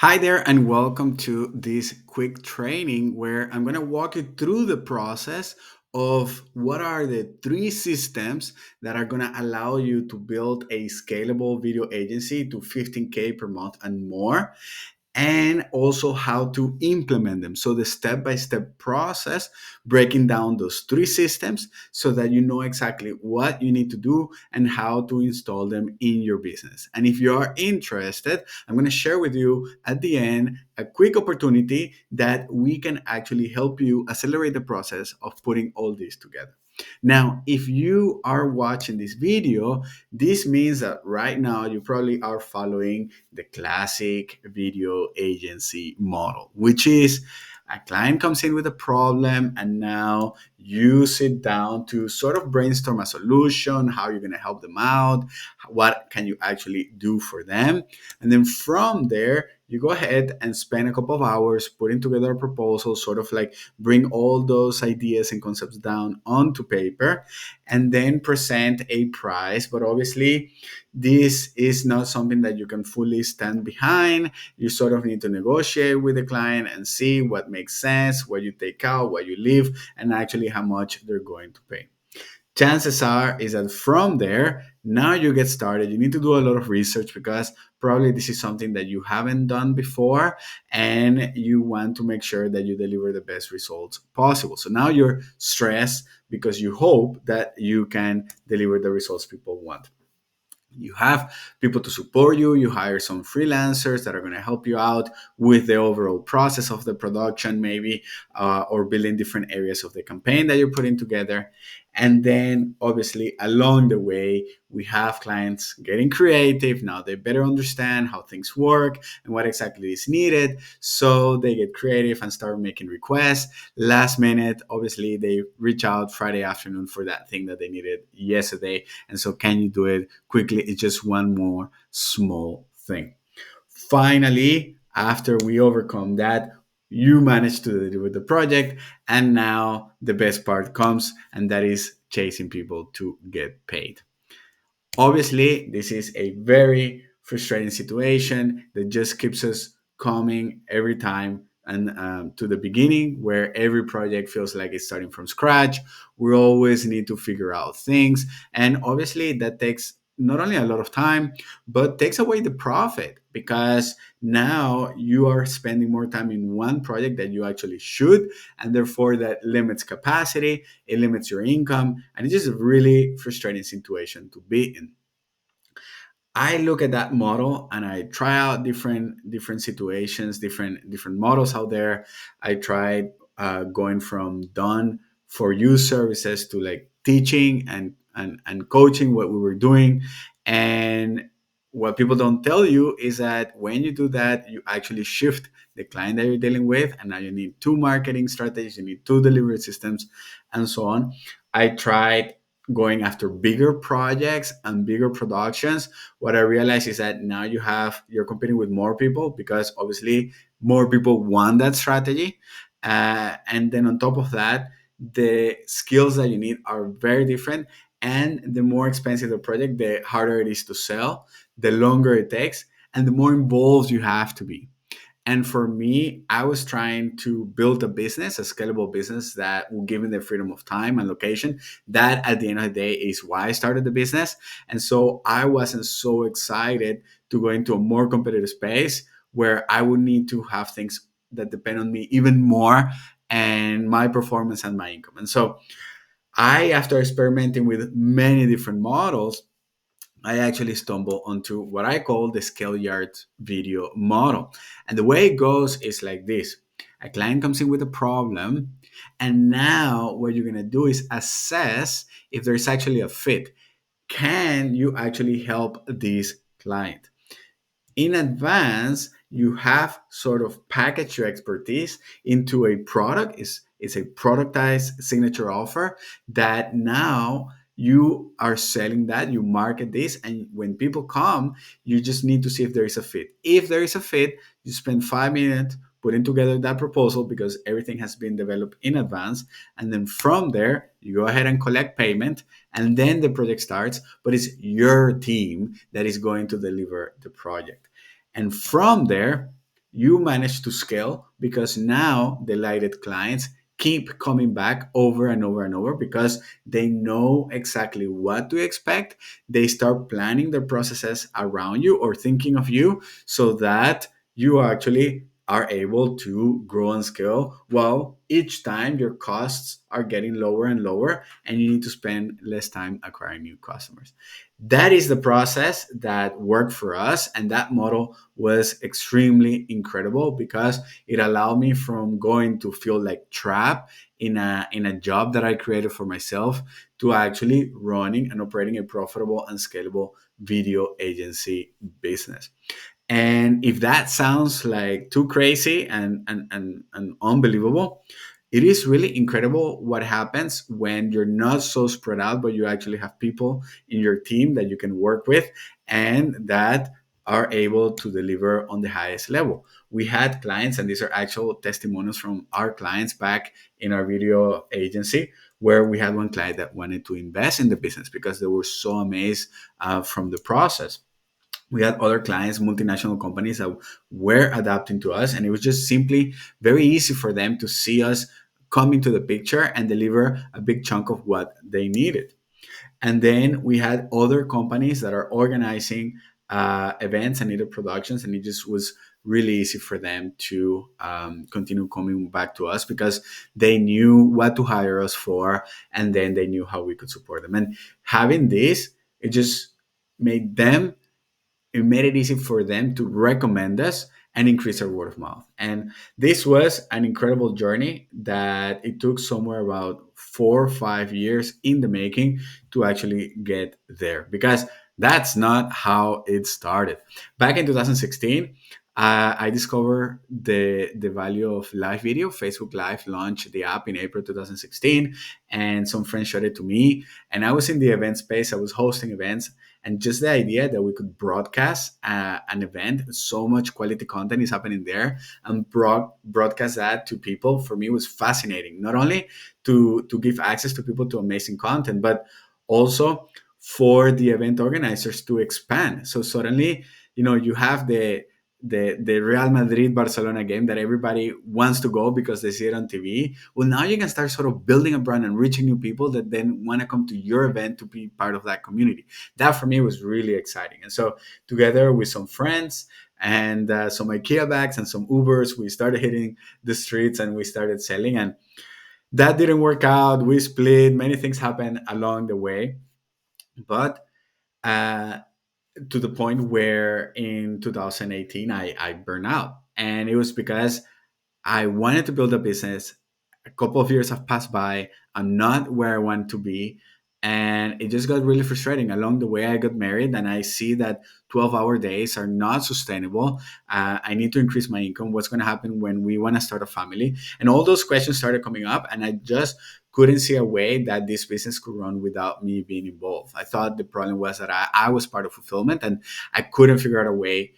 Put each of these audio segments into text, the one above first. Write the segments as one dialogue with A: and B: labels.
A: Hi there, and welcome to this quick training where I'm going to walk you through the process of what are the three systems that are going to allow you to build a scalable video agency to 15K per month and more, and also how to implement them. So, the step by step process, breaking down those three systems so that you know exactly what you need to do and how to install them in your business. And if you are interested, I'm going to share with you at the end a quick opportunity that we can actually help you accelerate the process of putting all this together. Now, if you are watching this video, this means that right now you probably are following the classic video agency model, which is a client comes in with a problem and now you sit down to sort of brainstorm a solution, how you're going to help them out, what can you actually do for them. And then from there, you go ahead and spend a couple of hours putting together a proposal, sort of like bring all those ideas and concepts down onto paper, and then present a price. But obviously, this is not something that you can fully stand behind. You sort of need to negotiate with the client and see what makes sense, what you take out, what you leave, and actually how much they're going to pay. Chances are is that from there, now you get started. You need to do a lot of research because probably this is something that you haven't done before, and you want to make sure that you deliver the best results possible. So now you're stressed because you hope that you can deliver the results people want. You have people to support you. You hire some freelancers that are going to help you out with the overall process of the production, maybe, or building different areas of the campaign that you're putting together. And then obviously along the way, we have clients getting creative. Now they better understand how things work and what exactly is needed, so they get creative and start making requests last minute. Obviously they reach out Friday afternoon for that thing that they needed yesterday, and so can you do it quickly? It's just one more small thing. Finally, after we overcome that, you manage to deliver the project. And now the best part comes, and that is chasing people to get paid. Obviously, this is a very frustrating situation that just keeps us coming every time and to the beginning, where every project feels like it's starting from scratch. We always need to figure out things, and obviously that takes not only a lot of time but takes away the profit, because now you are spending more time in one project that you actually should, and therefore that limits capacity, it limits your income, and it's just a really frustrating situation to be in. I look at that model and I try out different situations, different models out there. I tried going from done for you services to like teaching and coaching what we were doing. And what people don't tell you is that when you do that, you actually shift the client that you're dealing with, and now you need two marketing strategies, you need two delivery systems, and so on. I tried going after bigger projects and bigger productions. What I realized is that now you're competing with more people, because obviously more people want that strategy. And then on top of that, the skills that you need are very different. And the more expensive the project, the harder it is to sell, the longer it takes, and the more involved you have to be. And for me, I was trying to build a business, a scalable business that will give me the freedom of time and location. That at the end of the day is why I started the business. And so I wasn't so excited to go into a more competitive space where I would need to have things that depend on me even more, and my performance and my income. And so after experimenting with many different models, I actually stumbled onto what I call the scale yard video model. And the way it goes is like this: a client comes in with a problem, and now what you're going to do is assess if there's actually a fit. Can you actually help this client? In advance, you have sort of packaged your expertise into a product. Is a productized signature offer that now you are selling, that you market this, and when people come, you just need to see if there is a fit. If there is a fit, you spend 5 minutes putting together that proposal, because everything has been developed in advance, and then from there you go ahead and collect payment, and then the project starts. But it's your team that is going to deliver the project. And from there, you manage to scale because now delighted clients keep coming back over and over and over because they know exactly what to expect. They start planning their processes around you or thinking of you so that you actually are able to grow and scale while each time your costs are getting lower and lower and you need to spend less time acquiring new customers. That is the process that worked for us, and that model was extremely incredible because it allowed me from going to feel like trapped in a job that I created for myself to actually running and operating a profitable and scalable video agency business. And if that sounds like too crazy and unbelievable, it is really incredible what happens when you're not so spread out, but you actually have people in your team that you can work with and that are able to deliver on the highest level. We had clients, and these are actual testimonials from our clients back in our video agency, where we had one client that wanted to invest in the business because they were so amazed from the process. We had other clients, multinational companies that were adapting to us, and it was just simply very easy for them to see us come into the picture and deliver a big chunk of what they needed. And then we had other companies that are organizing events and needed productions, and it just was really easy for them to continue coming back to us because they knew what to hire us for, and then they knew how we could support them. And having this, it just made them it made it easy for them to recommend us and increase our word of mouth. And this was an incredible journey that it took somewhere about 4 or 5 years in the making to actually get there because that's not how it started. Back in 2016, I discovered the value of live video. Facebook Live launched the app in April 2016, and some friends showed it to me. And I was in the event space. I was hosting events, and just the idea that we could broadcast an event, so much quality content is happening there, and broadcast that to people, for me was fascinating. Not only to give access to people to amazing content, but also for the event organizers to expand. So suddenly, you have the Real Madrid Barcelona game that everybody wants to go because they see it on TV. Well, now you can start sort of building a brand and reaching new people that then want to come to your event to be part of that community. That for me was really exciting. And so, together with some friends and some IKEA bags and some Ubers, we started hitting the streets and we started selling. And that didn't work out. We split. Many things happened along the way, but uh, to the point where in 2018 I burned out, and it was because I wanted to build a business. A couple of years have passed by. I'm not where I want to be. And it just got really frustrating. Along the way, I got married, and I see that 12-hour days are not sustainable. I need to increase my income. What's going to happen when we want to start a family? And all those questions started coming up, and I just couldn't see a way that this business could run without me being involved. I thought the problem was that I was part of fulfillment, and I couldn't figure out a way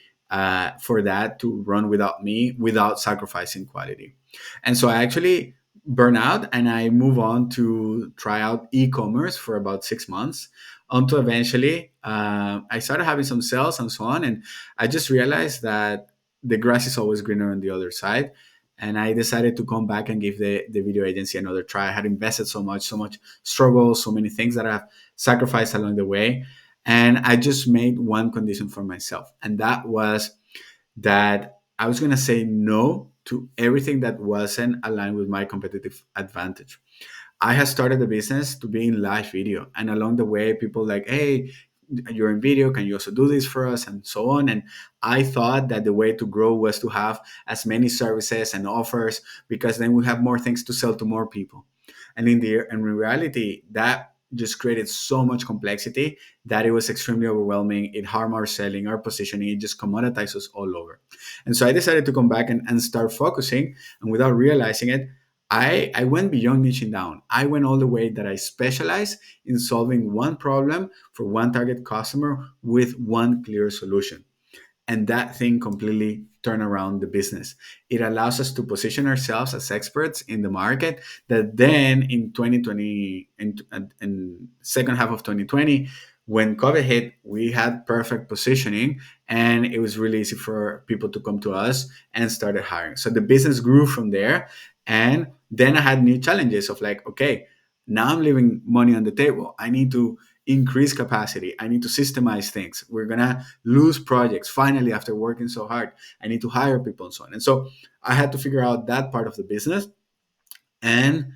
A: for that to run without me, without sacrificing quality. And so I actually burn out and I move on to try out e-commerce for about 6 months until eventually I started having some sales and so on. And I just realized that the grass is always greener on the other side. And I decided to come back and give the video agency another try. I had invested so much struggle, so many things that I've sacrificed along the way. And I just made one condition for myself. And that was that I was going to say no to everything that wasn't aligned with my competitive advantage. I had started the business to be in live video, and along the way, people like, "Hey, you're in video. Can you also do this for us?" and so on. And I thought that the way to grow was to have as many services and offers because then we have more things to sell to more people. And in reality, that just created so much complexity that it was extremely overwhelming. It harmed our selling, our positioning. It just commoditized us all over. And so I decided to come back and start focusing. And without realizing it, I went beyond niching down. I went all the way that I specialize in solving one problem for one target customer with one clear solution. And that thing completely turn around the business. It allows us to position ourselves as experts in the market that then in 2020, in second half of 2020, when COVID hit, we had perfect positioning, and it was really easy for people to come to us and started hiring. So the business grew from there. And then I had new challenges of like, okay, now I'm leaving money on the table. I need to increase capacity. I need to systemize things. We're gonna lose projects finally after working so hard. I need to hire people and so on. And so I had to figure out that part of the business. And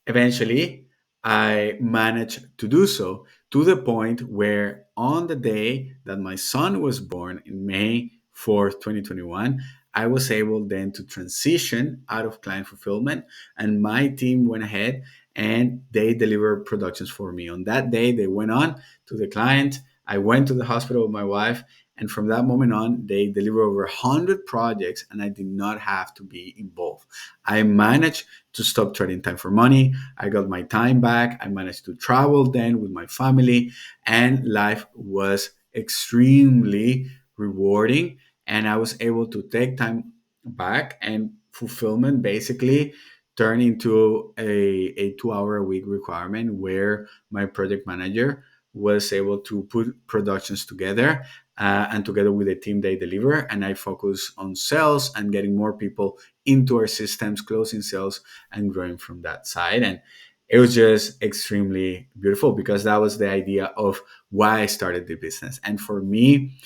A: eventually, I managed to do so to the point where, on the day that my son was born in May 4th, 2021, I was able then to transition out of client fulfillment, and my team went ahead and they delivered productions for me. On that day, they went on to the client. I went to the hospital with my wife, and from that moment on, they delivered over 100 projects, and I did not have to be involved. I managed to stop trading time for money. I got my time back. I managed to travel then with my family, and life was extremely rewarding. And I was able to take time back, and fulfillment basically turned into a 2 hour a week requirement where my project manager was able to put productions together, and together with the team they deliver, and I focus on sales and getting more people into our systems, closing sales, and growing from that side. And it was just extremely beautiful because that was the idea of why I started the business. And for me,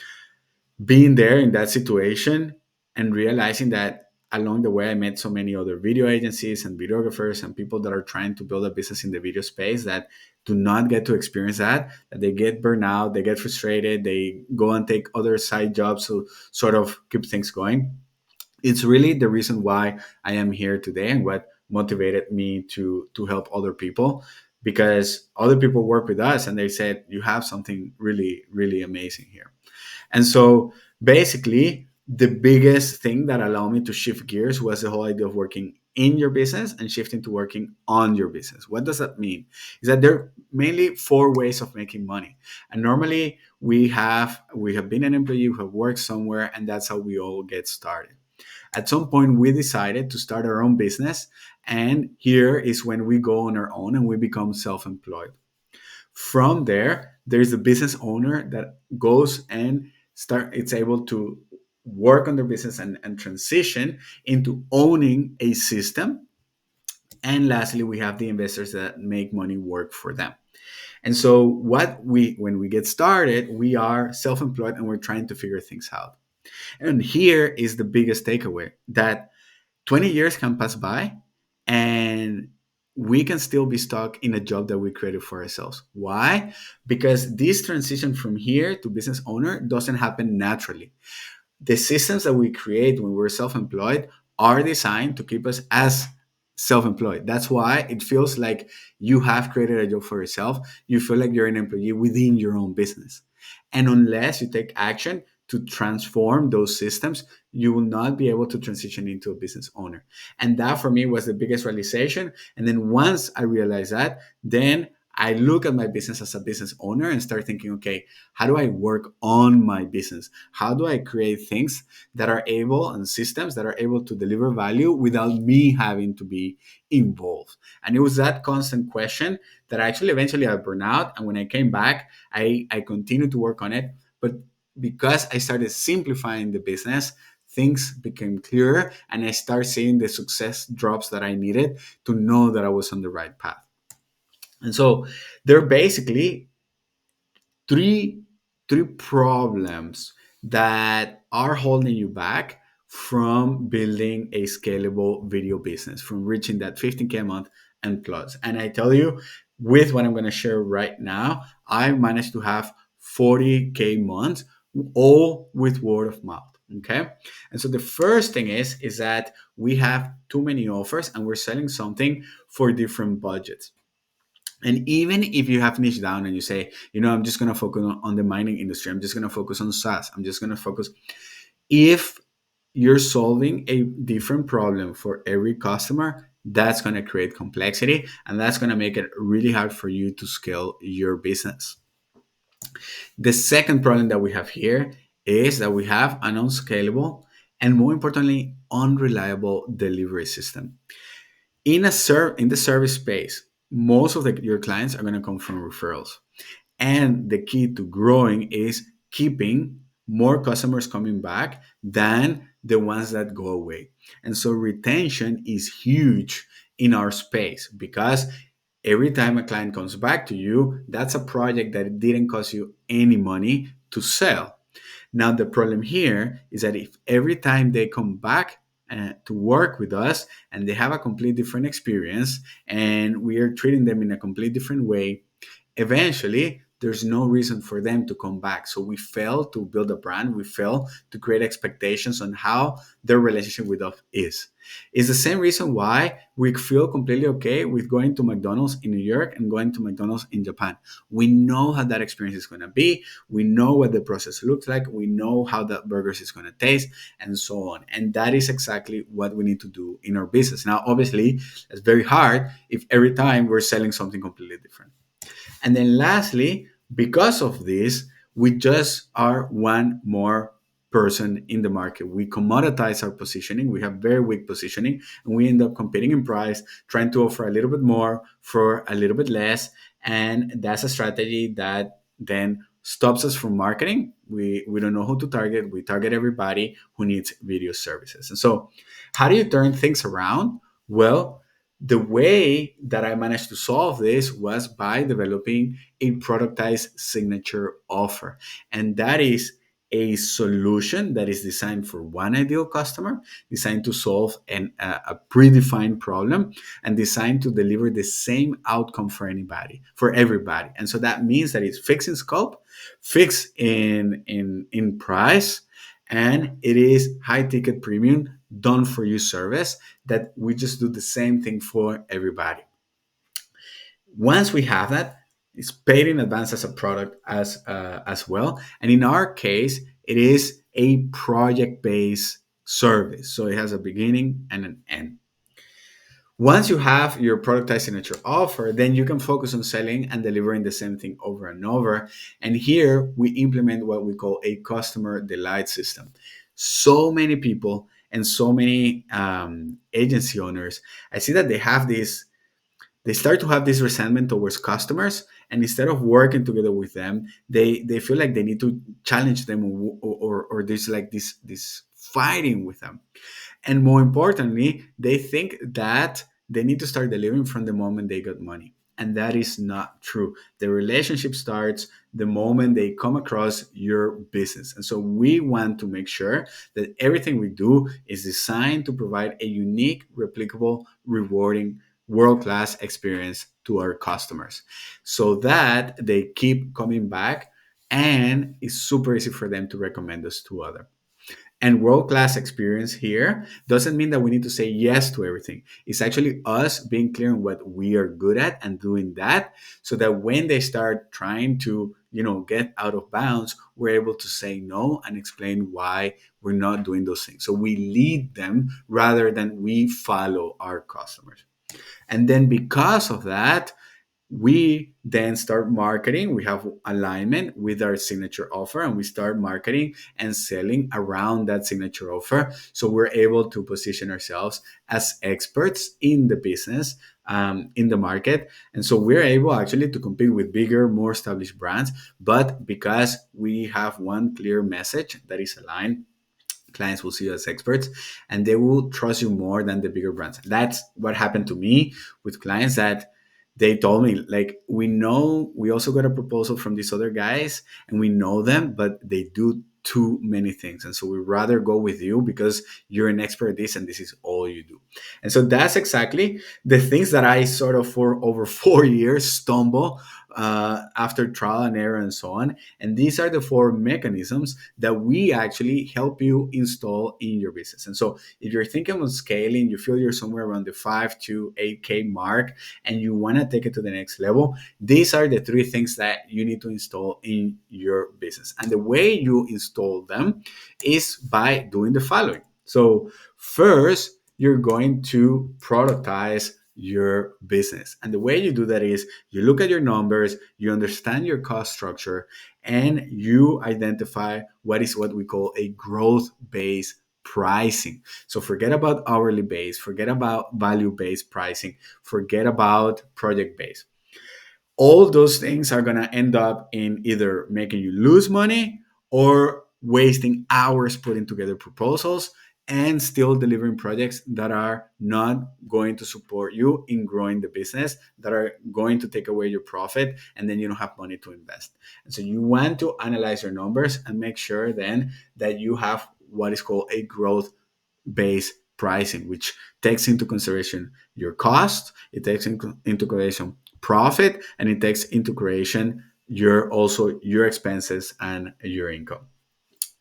A: being there in that situation and realizing that along the way I met so many other video agencies and videographers and people that are trying to build a business in the video space that do not get to experience that they get burned out, they get frustrated, they go and take other side jobs to sort of keep things going. It's really the reason why I am here today and what motivated me to help other people, because other people work with us and they said you have something really really amazing here. And so basically, the biggest thing that allowed me to shift gears was the whole idea of working in your business and shifting to working on your business. What does that mean? Is that there are mainly four ways of making money. And normally we have been an employee, we have worked somewhere, and that's how we all get started. At some point, we decided to start our own business. And here is when we go on our own and we become self employed. From there, there's the business owner that goes and it's able to work on their business and transition into owning a system. And lastly, we have the investors that make money work for them. And so when we get started, we are self-employed and we're trying to figure things out. And here is the biggest takeaway, that 20 years can pass by and we can still be stuck in a job that we created for ourselves. Why? Because this transition from here to business owner doesn't happen naturally. The systems that we create when we're self-employed are designed to keep us as self-employed. That's why it feels like you have created a job for yourself. You feel like you're an employee within your own business. And unless you take action to transform those systems, you will not be able to transition into a business owner. And that for me was the biggest realization. And then once I realized that, then I look at my business as a business owner and start thinking, okay, how do I work on my business? How do I create things that are able and systems that are able to deliver value without me having to be involved? And it was that constant question that actually eventually I burned out. And when I came back, I continued to work on it. But because I started simplifying the business, things became clearer and I started seeing the success drops that I needed to know that I was on the right path. And so there are basically three three problems that are holding you back from building a scalable video business, from reaching that 15K a month and plus. And I tell you, with what I'm going to share right now, I managed to have 40K months, all with word of mouth. Okay. And so the first thing is that we have too many offers and we're selling something for different budgets. And even if you have niche down and you say, I'm just going to focus on the mining industry, I'm just going to focus on SaaS, I'm just going to focus. If you're solving a different problem for every customer, that's going to create complexity and that's going to make it really hard for you to scale your business. The second problem that we have here is that we have an unscalable and, more importantly, unreliable delivery system. In the service space, most of your clients are going to come from referrals. And the key to growing is keeping more customers coming back than the ones that go away. And so retention is huge in our space because every time a client comes back to you, that's a project that didn't cost you any money to sell. Now, the problem here is that if every time they come back to work with us and they have a complete different experience and we are treating them in a complete different way, eventually there's no reason for them to come back. So we fail to build a brand. We fail to create expectations on how their relationship with us is. It's the same reason why we feel completely okay with going to McDonald's in New York and going to McDonald's in Japan. We know how that experience is going to be. We know what the process looks like. We know how that burgers is going to taste and so on. And that is exactly what we need to do in our business. Now, obviously, it's very hard if every time we're selling something completely different. And then lastly, because of this, we just are one more person in the market. We commoditize our positioning. We have very weak positioning, and we end up competing in price, trying to offer a little bit more for a little bit less. And that's a strategy that then stops us from marketing. We don't know who to target. We target everybody who needs video services. And so, how do you turn things around? Well, the way that I managed to solve this was by developing a productized signature offer. And that is a solution that is designed for one ideal customer, designed to solve a predefined problem, and designed to deliver the same outcome for anybody, for everybody. And so that means that it's fixed in scope, fixed in price, and it is high ticket premium done for you service that we just do the same thing for everybody. Once we have that, it's paid in advance as a product as well. And in our case, it is a project based service. So it has a beginning and an end. Once you have your productized signature offer, then you can focus on selling and delivering the same thing over and over. And here we implement what we call a customer delight system. So many people and so many agency owners, I see that they start to have this resentment towards customers. And instead of working together with them, they feel like they need to challenge them, or there's like this fighting with them. And more importantly, they think that they need to start delivering from the moment they got money. And that is not true. The relationship starts the moment they come across your business. And so we want to make sure that everything we do is designed to provide a unique, replicable, rewarding, world class experience to our customers so that they keep coming back and it's super easy for them to recommend us to others. And world class experience here doesn't mean that we need to say yes to everything. It's actually us being clear on what we are good at and doing that so that when they start trying to, get out of bounds, we're able to say no and explain why we're not doing those things. So we lead them rather than we follow our customers. And then because of that, we then start marketing. We have alignment with our signature offer and we start marketing and selling around that signature offer. So we're able to position ourselves as experts in the business, in the market. And so we're able actually to compete with bigger, more established brands. But because we have one clear message that is aligned, clients will see you as experts and they will trust you more than the bigger brands. That's what happened to me with clients that they told me, like, we know we also got a proposal from these other guys and we know them, but they do too many things. And so we'd rather go with you because you're an expert at this and this is all you do. And so that's exactly the things that I sort of for over 4 years stumble after trial and error and so on. And these are the four mechanisms that we actually help you install in your business. And so if you're thinking of scaling, you feel you're somewhere around the 5 to 8K mark and you want to take it to the next level, these are the three things that you need to install in your business. And the way you install them is by doing the following. So first, you're going to productize your business. And the way you do that is you look at your numbers, you understand your cost structure, and you identify what we call a growth based pricing. So forget about hourly based, forget about value based pricing, forget about project based. All those things are going to end up in either making you lose money or wasting hours putting together proposals and still delivering projects that are not going to support you in growing the business, that are going to take away your profit, and then you don't have money to invest. And so you want to analyze your numbers and make sure then that you have what is called a growth based pricing, which takes into consideration your cost, it takes into consideration profit, and it takes into consideration your expenses and your income.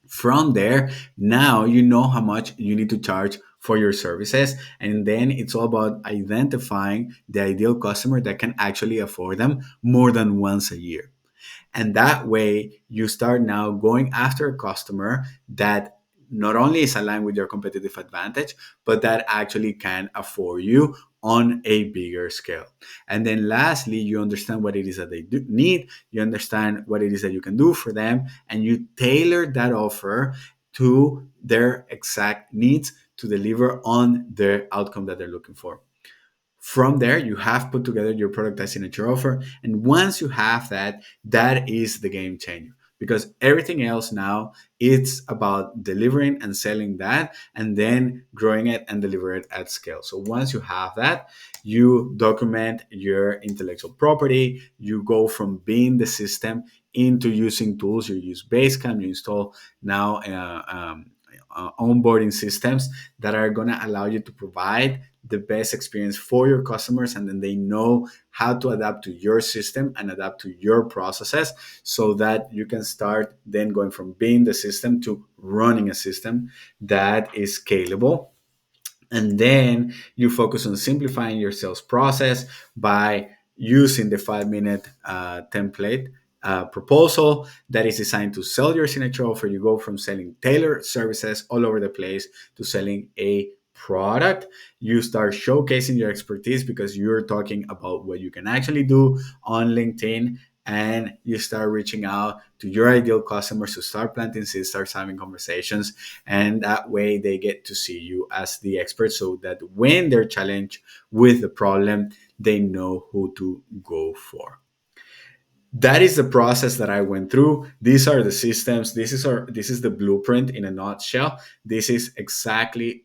A: From there, now you know how much you need to charge for your services, and then it's all about identifying the ideal customer that can actually afford them more than once a year. And that way, you start now going after a customer that not only is aligned with your competitive advantage, but that actually can afford you on a bigger scale. And then lastly, you understand what it is that they do need, you understand what it is that you can do for them, and you tailor that offer to their exact needs to deliver on the outcome that they're looking for. From there, you have put together your product signature offer. And once you have that, that is the game changer, because everything else now it's about delivering and selling that and then growing it and deliver it at scale. So once you have that, you document your intellectual property, you go from being the system into using tools. You use Basecamp, you install now onboarding systems that are going to allow you to provide the best experience for your customers, and then they know how to adapt to your system and adapt to your processes, so that you can start then going from being the system to running a system that is scalable. And then you focus on simplifying your sales process by using the 5 minute template proposal that is designed to sell your signature offer. You go from selling tailored services all over the place to selling a product. You start showcasing your expertise because you're talking about what you can actually do on LinkedIn, and you start reaching out to your ideal customers to start planting seeds, start having conversations, and that way they get to see you as the expert, so that when they're challenged with the problem, they know who to go for. That is the process that I went through. These are the systems. This is the blueprint in a nutshell. This is exactly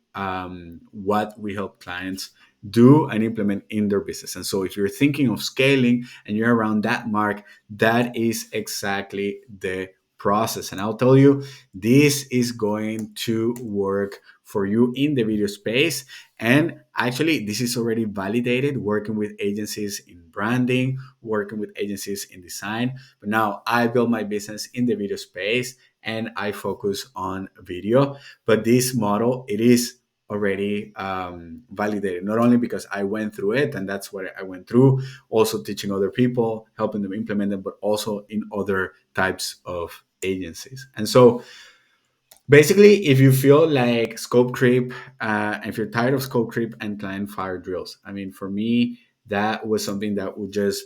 A: what we help clients do and implement in their business. And so if you're thinking of scaling and you're around that mark, that is exactly the process. And I'll tell you, this is going to work for you in the video space. And actually, this is already validated working with agencies in branding, working with agencies in design. But now I build my business in the video space and I focus on video. But this model, it is already validated, not only because I went through it and that's what I went through, also teaching other people, helping them implement them, but also in other types of agencies. And so basically, if you feel like scope creep, if you're tired of scope creep and client fire drills, I mean, for me, that was something that would just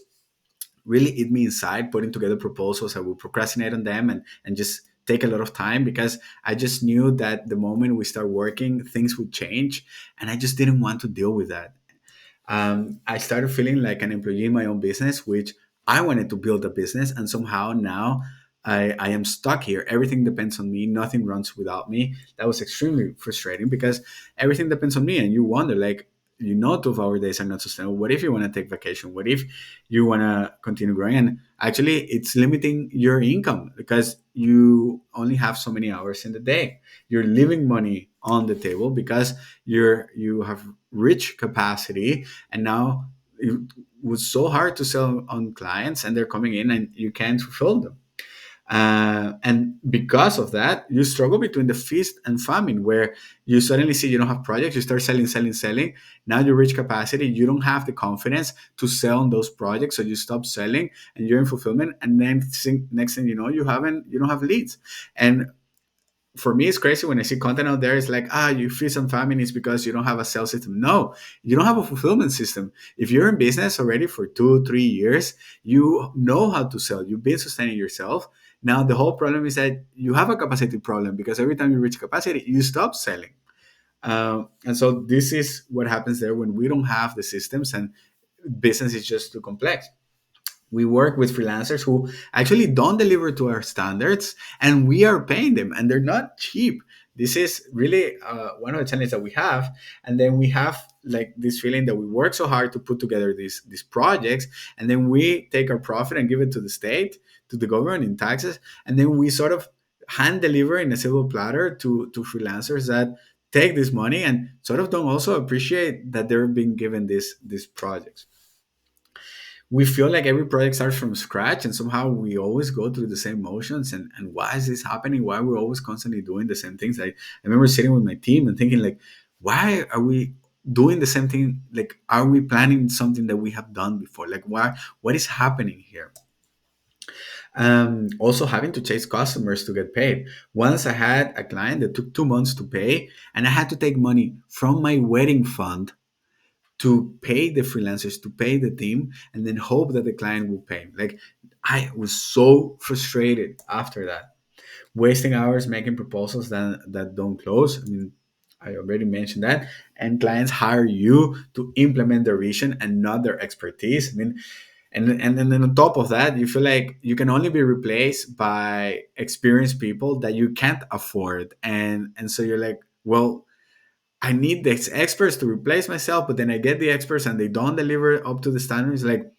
A: really eat me inside, putting together proposals. I would procrastinate on them and just take a lot of time, because I just knew that the moment we start working, things would change. And I just didn't want to deal with that. I started feeling like an employee in my own business, which I wanted to build a business. And somehow now I am stuck here. Everything depends on me. Nothing runs without me. That was extremely frustrating, because everything depends on me. And you wonder, like, 12-hour days are not sustainable. What if you want to take vacation? What if you want to continue growing? And actually, it's limiting your income, because you only have so many hours in the day. You're leaving money on the table because you have reached capacity, and now it was so hard to sell on clients, and they're coming in and you can't fulfill them. And because of that, you struggle between the feast and famine, where you suddenly see you don't have projects, you start selling, selling, selling. Now you reach capacity, you don't have the confidence to sell on those projects, so you stop selling and you're in fulfillment. And then next thing you know, you don't have leads. And for me, it's crazy when I see content out there. It's like, you feast and famine is because you don't have a sales system. No, you don't have a fulfillment system. If you're in business already for 2 3 years, you know how to sell. You've been sustaining yourself. Now the whole problem is that you have a capacity problem, because every time you reach capacity, you stop selling. And so this is what happens there when we don't have the systems and business is just too complex. We work with freelancers who actually don't deliver to our standards, and we are paying them, and they're not cheap. This is really one of the challenges that we have. And then we have like this feeling that we work so hard to put together these projects, and then we take our profit and give it to the state, to the government in taxes, and then we sort of hand deliver in a silver platter to freelancers that take this money and sort of don't also appreciate that they're being given these projects. We feel like every project starts from scratch, and somehow we always go through the same motions. And why is this happening? Why we're always constantly doing the same things? I remember sitting with my team and thinking like, why are we doing the same thing? Like, are we planning something that we have done before? Like, what is happening here? Also having to chase customers to get paid. Once I had a client that took 2 months to pay, and I had to take money from my wedding fund to pay the freelancers, to pay the team, and then hope that the client will pay. Like, I was so frustrated after that, wasting hours making proposals that don't close. I mean, I already mentioned that. And clients hire you to implement their vision and not their expertise. I mean, and then on top of that, you feel like you can only be replaced by experienced people that you can't afford. And so you're like, well, I need these experts to replace myself, but then I get the experts and they don't deliver up to the standards. Like,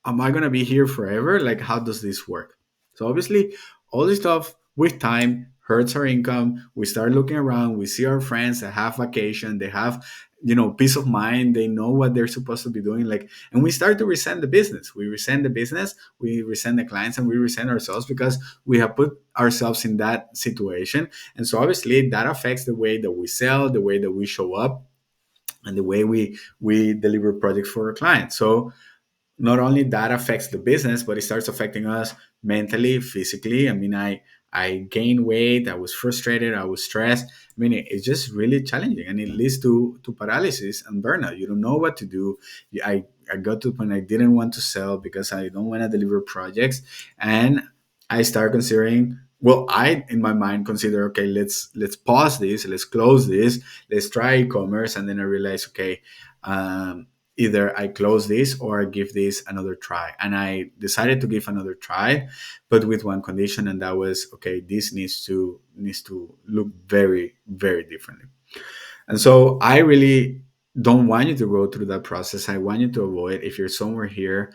A: am I gonna be here forever? Like, how does this work? So obviously, all this stuff with time hurts our income. We start looking around. We see our friends that have vacation. They have, peace of mind. They know what they're supposed to be doing. Like, and we start to resent the business. We resent the business. We resent the clients, and we resent ourselves because we have put ourselves in that situation. And so obviously, that affects the way that we sell, the way that we show up, and the way we deliver projects for our clients. So not only that affects the business, but it starts affecting us mentally, physically. I mean, I gained weight. I was frustrated. I was stressed. I mean, it's just really challenging, and it leads to paralysis and burnout. You don't know what to do. I got to the point I didn't want to sell because I don't want to deliver projects, and I start considering. Well, I in my mind consider, okay, let's pause this, let's close this, let's try e-commerce, and then I realize, okay, either I close this or I give this another try. And I decided to give another try, but with one condition, and that was, okay, this needs to look very, very differently. And so I really don't want you to go through that process. I want you to avoid, if you're somewhere here,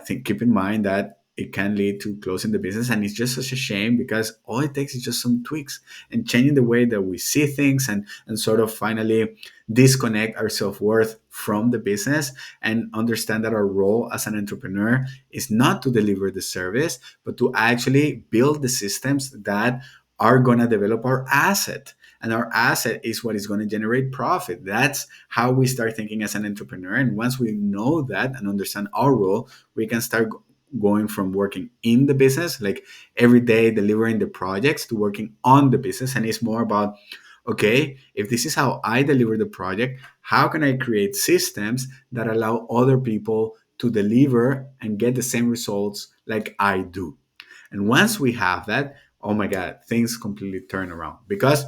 A: keep in mind that it can lead to closing the business. And it's just such a shame because all it takes is just some tweaks and changing the way that we see things, and sort of finally disconnect our self-worth from the business and understand that our role as an entrepreneur is not to deliver the service, but to actually build the systems that are going to develop our asset. And our asset is what is going to generate profit. That's how we start thinking as an entrepreneur. And once we know that and understand our role, we can start going from working in the business, like every day delivering the projects, to working on the business. And it's more about, okay, if this is how I deliver the project, how can I create systems that allow other people to deliver and get the same results like I do? And once we have that, oh my God, things completely turn around, because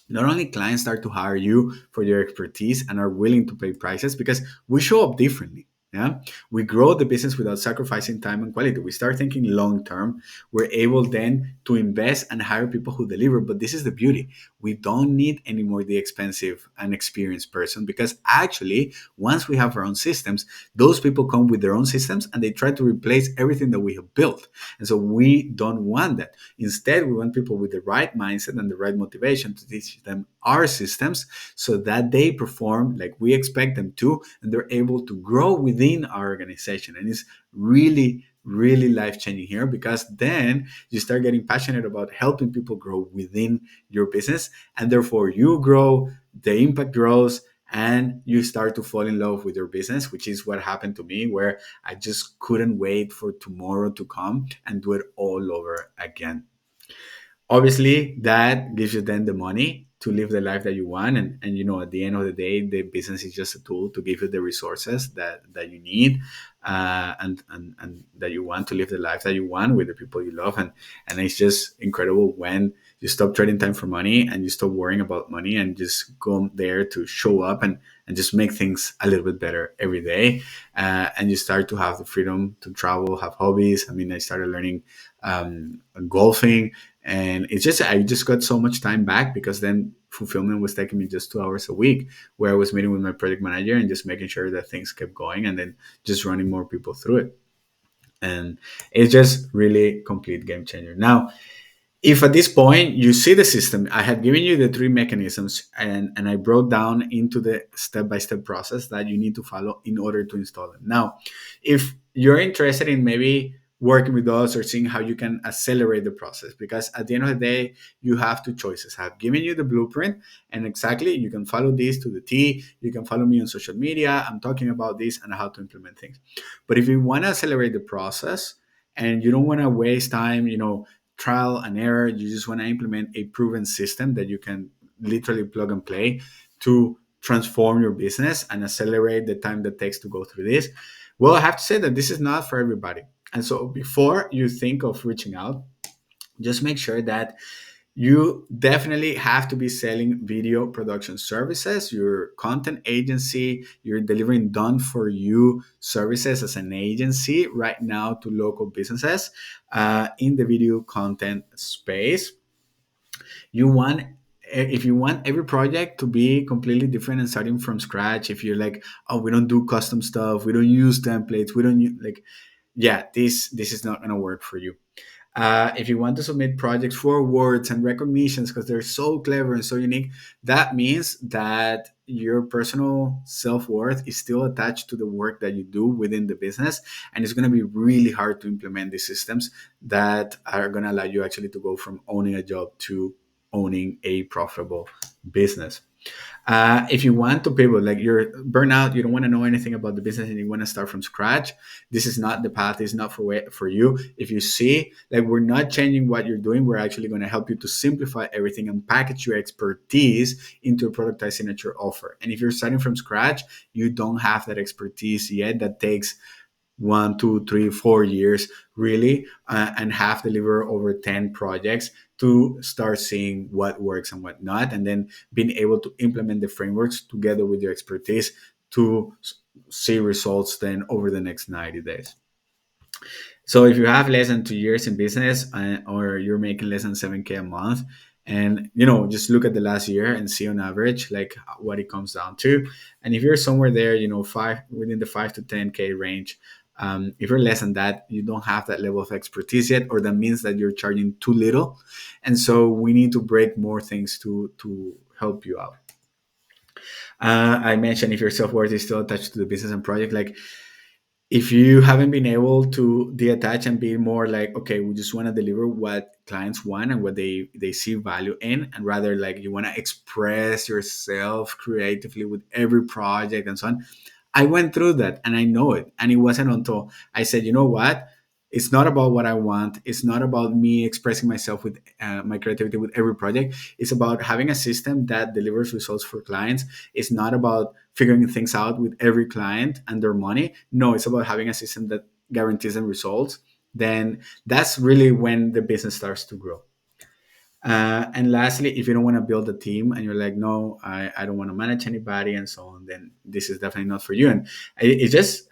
A: not only clients start to hire you for your expertise and are willing to pay prices, because we show up differently. Yeah, we grow the business without sacrificing time and quality. We start thinking long term. We're able then to invest and hire people who deliver. But this is the beauty: we don't need anymore the expensive and experienced person, because actually, once we have our own systems, those people come with their own systems and they try to replace everything that we have built. And so we don't want that. Instead, we want people with the right mindset and the right motivation to teach them our systems so that they perform like we expect them to, and they're able to grow within our organization. And it's really, really life changing here, because then you start getting passionate about helping people grow within your business, and therefore you grow, the impact grows, and you start to fall in love with your business, which is what happened to me, where I just couldn't wait for tomorrow to come and do it all over again. Obviously, that gives you then the money to live the life that you want. And at the end of the day, the business is just a tool to give you the resources that you need, and that you want to live the life that you want with the people you love. And it's just incredible when You stop trading time for money, and you stop worrying about money, and just go there to show up and just make things a little bit better every day. And you start to have the freedom to travel, have hobbies. I mean, I started learning golfing, and it's just I just got so much time back, because then fulfillment was taking me just 2 hours a week, where I was meeting with my project manager and just making sure that things kept going, and then just running more people through it. And it's just really complete game changer. Now, if at this point you see the system, I have given you the three mechanisms, and I broke down into the step-by-step process that you need to follow in order to install them. Now, if you're interested in maybe working with us or seeing how you can accelerate the process, because at the end of the day, you have two choices. I've given you the blueprint, and exactly you can follow this to the T. You can follow me on social media. I'm talking about this and how to implement things. But if you want to accelerate the process and you don't want to waste time, trial and error, you just want to implement a proven system that you can literally plug and play to transform your business and accelerate the time that takes to go through this. Well, I have to say that this is not for everybody. And so before you think of reaching out, just make sure that you definitely have to be selling video production services, your content agency, you're delivering done for you services as an agency right now to local businesses in the video content space. You want, if you want every project to be completely different and starting from scratch, if you're like, oh, we don't do custom stuff, we don't use templates, we don't use, like, yeah, this is not going to work for you. If you want to submit projects for awards and recognitions because they're so clever and so unique, that means that your personal self-worth is still attached to the work that you do within the business, and it's going to be really hard to implement these systems that are going to allow you actually to go from owning a job to owning a profitable business. If you want to pivot, like you're burnout, you don't want to know anything about the business and you want to start from scratch, this is not the path. It's not for you. If you see, like, we're not changing what you're doing, we're actually going to help you to simplify everything and package your expertise into a productized signature offer. And if you're starting from scratch, you don't have that expertise yet. That takes 1, 2, 3, 4 years really, and have delivered over 10 projects to start seeing what works and what not, and then being able to implement the frameworks together with your expertise to see results then over the next 90 days. So if you have less than 2 years in business, or you're making less than 7K a month, and just look at the last year and see on average like what it comes down to. And if you're somewhere there, five within the 5 to 10K range, if you're less than that, you don't have that level of expertise yet, or that means that you're charging too little. And so we need to break more things to help you out. I mentioned if your self worth is still attached to the business and project, like if you haven't been able to detach and be more like, okay, we just want to deliver what clients want and what they see value in, and rather like you want to express yourself creatively with every project and so on. I went through that and I know it. And it wasn't until I said, you know what? It's not about what I want. It's not about me expressing myself with my creativity with every project. It's about having a system that delivers results for clients. It's not about figuring things out with every client and their money. No, it's about having a system that guarantees them results. Then that's really when the business starts to grow. And lastly, if you don't want to build a team and you're like, no, I don't want to manage anybody and so on, then this is definitely not for you. And it's just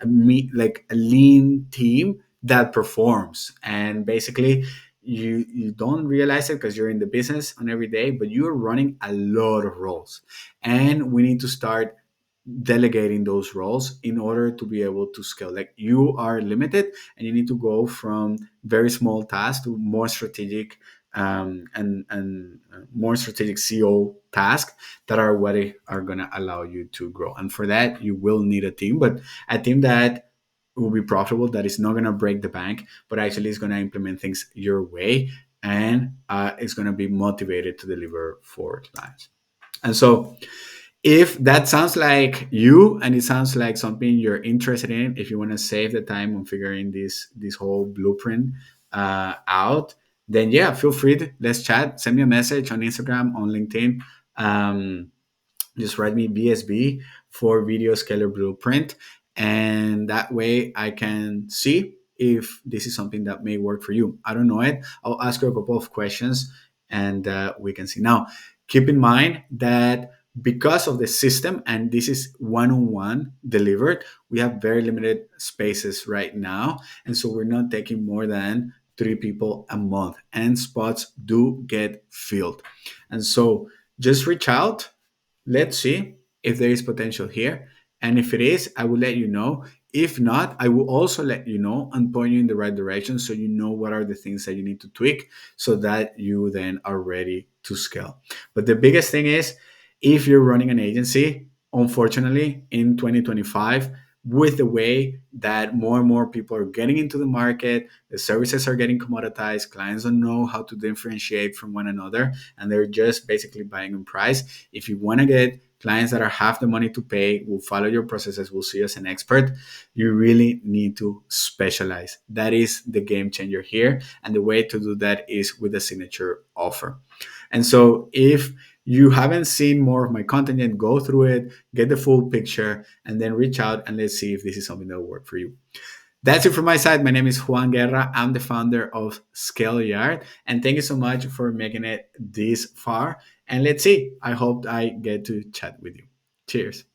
A: like a lean team that performs. And basically, you don't realize it because you're in the business on every day, but you're running a lot of roles. And we need to start delegating those roles in order to be able to scale. Like, you are limited and you need to go from very small tasks to more strategic and more strategic CO tasks that are what are going to allow you to grow. And for that, you will need a team, but a team that will be profitable, that is not going to break the bank, but actually is going to implement things your way, and is going to be motivated to deliver for clients. And so if that sounds like you and it sounds like something you're interested in, if you want to save the time on figuring this whole blueprint out, then yeah, feel free to let's chat. Send me a message on Instagram, on LinkedIn. Um, just write me BSB for Video Scaler Blueprint, and that way I can see if this is something that may work for you. I don't know it. I'll ask you a couple of questions and we can see. Now, keep in mind that because of the system, and this is one-on-one delivered, we have very limited spaces right now. And so we're not taking more than 3 people a month, and spots do get filled. And so just reach out. Let's see if there is potential here. And if it is, I will let you know. If not, I will also let you know and point you in the right direction so you know what are the things that you need to tweak so that you then are ready to scale. But the biggest thing is, if you're running an agency, unfortunately, in 2025, with the way that more and more people are getting into the market, the services are getting commoditized, clients don't know how to differentiate from one another, and they're just basically buying on price. If you want to get clients that are have the money to pay, will follow your processes, will see you as an expert, you really need to specialize. That is the game changer here. And the way to do that is with a signature offer. And so if you haven't seen more of my content yet, go through it, get the full picture, and then reach out and let's see if this is something that will work for you. That's it from my side. My name is Juan Guerra. I'm the founder of Scale Yard. And thank you so much for making it this far. And let's see. I hope I get to chat with you. Cheers.